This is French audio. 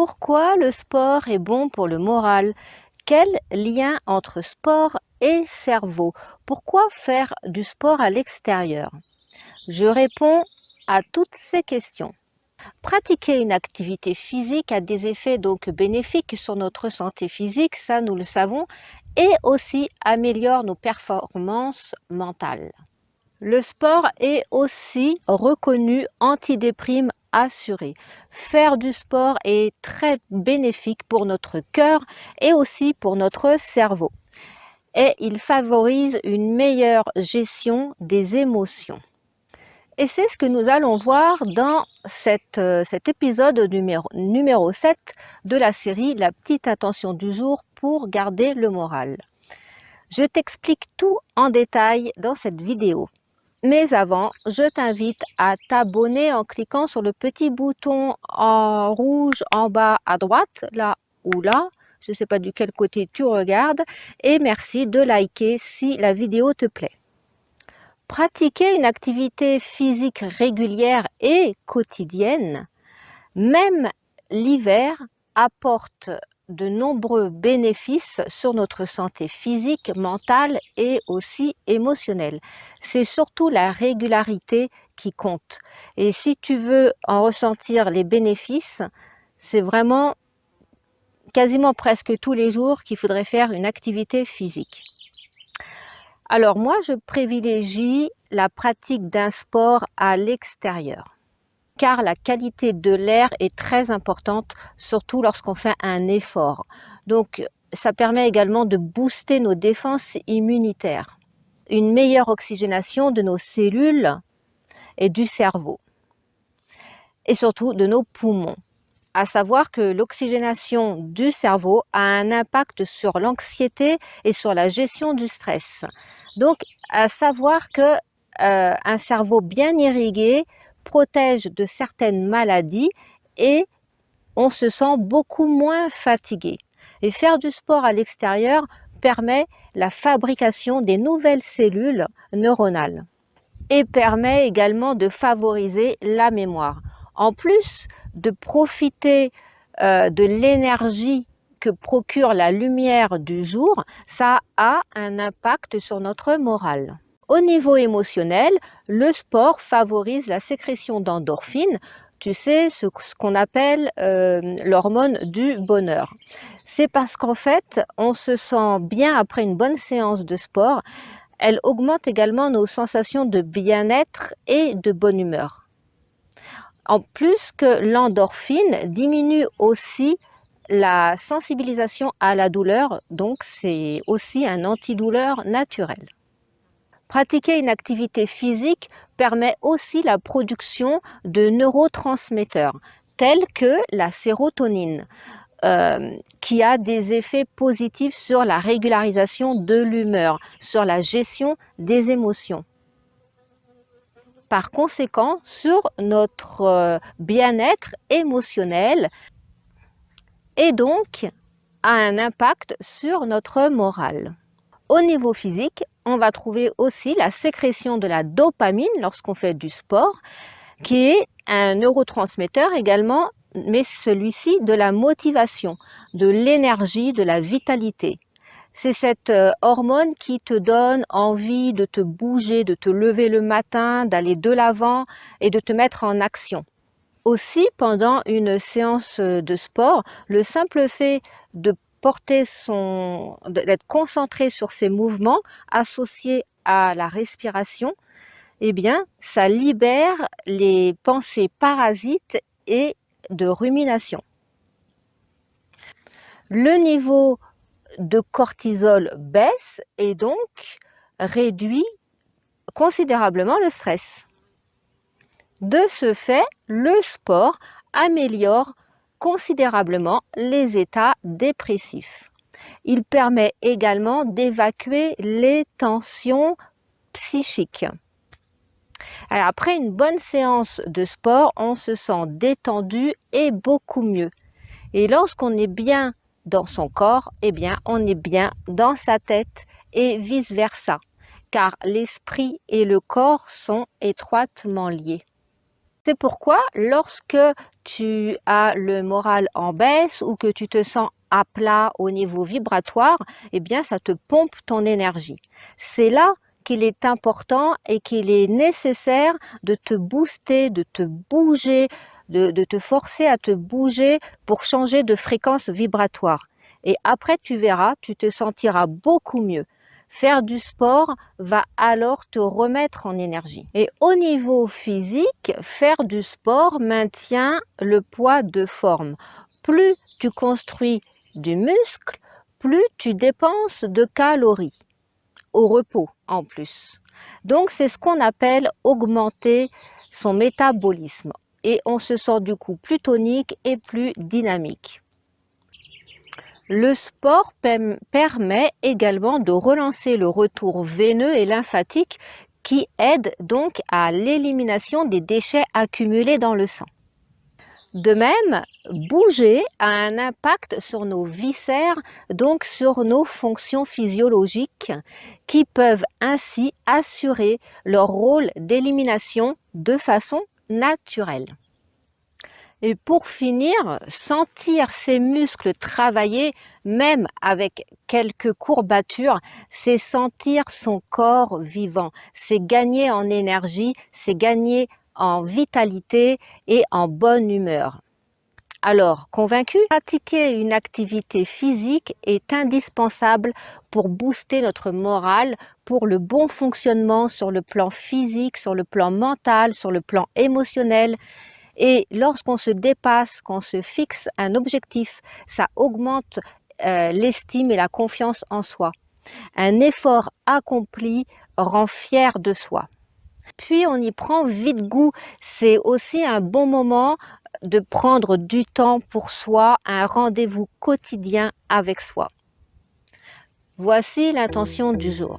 Pourquoi le sport est bon pour le moral? Quel lien entre sport et cerveau? Pourquoi faire du sport à l'extérieur? Je réponds à toutes ces questions. Pratiquer une activité physique a des effets donc bénéfiques sur notre santé physique, ça nous le savons, et aussi améliore nos performances mentales. Le sport est aussi reconnu antidéprime assuré. Faire du sport est très bénéfique pour notre cœur et aussi pour notre cerveau. Et il favorise une meilleure gestion des émotions. Et c'est ce que nous allons voir dans cet épisode numéro 7 de la série La petite attention du jour pour garder le moral. Je t'explique tout en détail dans cette vidéo. Mais avant, je t'invite à t'abonner en cliquant sur le petit bouton en rouge en bas à droite, là ou là. Je ne sais pas du quel côté tu regardes. Et merci de liker si la vidéo te plaît. Pratiquer une activité physique régulière et quotidienne, même l'hiver, apporte de nombreux bénéfices sur notre santé physique, mentale et aussi émotionnelle. C'est surtout la régularité qui compte. Et si tu veux en ressentir les bénéfices, c'est vraiment quasiment presque tous les jours qu'il faudrait faire une activité physique. Alors moi, je privilégie la pratique d'un sport à l'extérieur, car la qualité de l'air est très importante, surtout lorsqu'on fait un effort. Donc, ça permet également de booster nos défenses immunitaires, une meilleure oxygénation de nos cellules et du cerveau, et surtout de nos poumons. À savoir que l'oxygénation du cerveau a un impact sur l'anxiété et sur la gestion du stress. Donc, à savoir que un cerveau bien irrigué protège de certaines maladies et on se sent beaucoup moins fatigué. Et faire du sport à l'extérieur permet la fabrication des nouvelles cellules neuronales et permet également de favoriser la mémoire. En plus de profiter de l'énergie que procure la lumière du jour, ça a un impact sur notre morale. Au niveau émotionnel, le sport favorise la sécrétion d'endorphines, tu sais, ce qu'on appelle l'hormone du bonheur. C'est parce qu'en fait, on se sent bien après une bonne séance de sport. Elle augmente également nos sensations de bien-être et de bonne humeur. En plus que l'endorphine diminue aussi la sensibilisation à la douleur, donc c'est aussi un antidouleur naturel. Pratiquer une activité physique permet aussi la production de neurotransmetteurs tels que la sérotonine, qui a des effets positifs sur la régularisation de l'humeur, sur la gestion des émotions. Par conséquent, sur notre bien-être émotionnel et donc a un impact sur notre morale. Au niveau physique, on va trouver aussi la sécrétion de la dopamine lorsqu'on fait du sport, qui est un neurotransmetteur également, mais celui-ci de la motivation, de l'énergie, de la vitalité. C'est cette hormone qui te donne envie de te bouger, de te lever le matin, d'aller de l'avant et de te mettre en action. Aussi, pendant une séance de sport, le simple fait d'être concentré sur ces mouvements associés à la respiration, eh bien, ça libère les pensées parasites et de rumination. Le niveau de cortisol baisse et donc réduit considérablement le stress. De ce fait, le sport améliore considérablement les états dépressifs. Il permet également d'évacuer les tensions psychiques. Alors, après une bonne séance de sport, on se sent détendu et beaucoup mieux. Et lorsqu'on est bien dans son corps, eh bien, on est bien dans sa tête et vice-versa, car l'esprit et le corps sont étroitement liés. C'est pourquoi lorsque tu as le moral en baisse ou que tu te sens à plat au niveau vibratoire, eh bien ça te pompe ton énergie. C'est là qu'il est important et qu'il est nécessaire de te booster, de te bouger, de te forcer à te bouger pour changer de fréquence vibratoire. Et après, tu verras, tu te sentiras beaucoup mieux. Faire du sport va alors te remettre en énergie. Et au niveau physique, faire du sport maintient le poids de forme. Plus tu construis du muscle, plus tu dépenses de calories, au repos en plus. Donc c'est ce qu'on appelle augmenter son métabolisme. Et on se sent du coup plus tonique et plus dynamique. Le sport permet également de relancer le retour veineux et lymphatique qui aide donc à l'élimination des déchets accumulés dans le sang. De même, bouger a un impact sur nos viscères, donc sur nos fonctions physiologiques, qui peuvent ainsi assurer leur rôle d'élimination de façon naturelle. Et pour finir, sentir ses muscles travailler, même avec quelques courbatures, c'est sentir son corps vivant, c'est gagner en énergie, c'est gagner en vitalité et en bonne humeur. Alors, convaincu, pratiquer une activité physique est indispensable pour booster notre morale, pour le bon fonctionnement sur le plan physique, sur le plan mental, sur le plan émotionnel. Et lorsqu'on se dépasse, qu'on se fixe un objectif, ça augmente l'estime et la confiance en soi. Un effort accompli rend fier de soi. Puis on y prend vite goût. C'est aussi un bon moment de prendre du temps pour soi, un rendez-vous quotidien avec soi. Voici l'intention du jour.